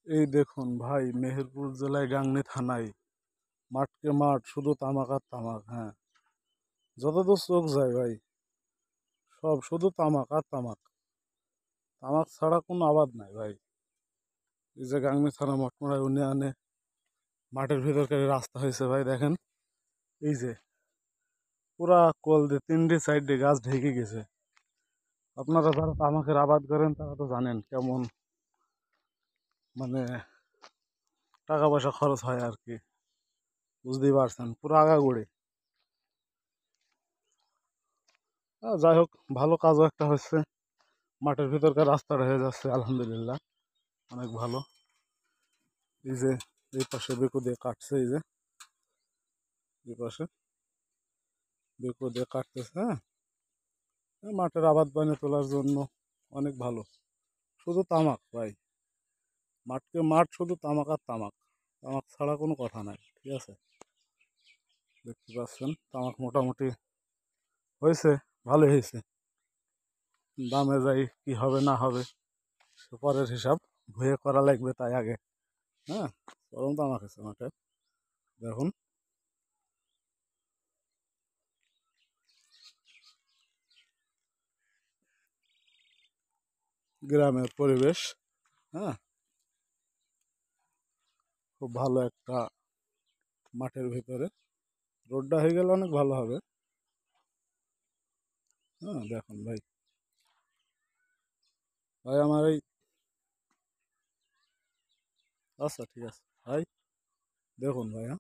এই দেখুন ভাই, মেহেরপুর জেলায় গাংনী থানায় মাঠকে মাঠ শুধু তামাক আর তামাক। হ্যাঁ, যতদূর চোখ যায় ভাই, সব শুধু তামাক আর তামাক। তামাক ছাড়া কোনো আবাদ নাই ভাই। এই যে গাংনী থানা মঠমোড়া ইউনিয়নে মাঠের ভিতরকার রাস্তা হয়েছে ভাই, দেখেন। এই যে পুরা কল দিয়ে 3 সাইডে গাছ ঢেকে গেছে। আপনারা যারা তামাকের আবাদ করেন তারা তো জানেন কেমন, মানে টাকা পয়সা খরচ হয় আর কি। বুঝতেই পারছেন, পুরো আগাগোড়ে। যাই হোক, ভালো কাজও একটা হচ্ছে। মাঠের ভিতরকার রাস্তাটা হয়ে যাচ্ছে আলহামদুলিল্লাহ, অনেক ভালো। এই যে এই পাশে বেকু দিয়ে কাটছে, এই যে এই পাশে বেকু দিয়ে কাটতেছে। হ্যাঁ, এই মাঠের আবাদ পানি তোলার জন্য অনেক ভালো। শুধু তামাক ভাই, মাঠকে মাঠ শুধু তামাক আর তামাক। তামাক ছাড়া কোনো কথা নাই, ঠিক আছে। দেখতে পাচ্ছেন তামাক মোটামুটি হয়েছে, ভালোই হয়েছে। দামে যাই কি হবে না হবে সে পরের হিসাব, ভুয়ে করা লাগবে তাই আগে। হ্যাঁ, চরম তামাক হয়েছে মাঠে, দেখুন। গ্রামের পরিবেশ, হ্যাঁ, খুব ভালো একটা মাঠের ভিতরে। রোডটা হয়ে গেলে অনেক ভালো হবে। হ্যাঁ, দেখুন ভাই, ভাই আমার এই, আচ্ছা ঠিক আছে ভাই, দেখুন ভাই। হ্যাঁ।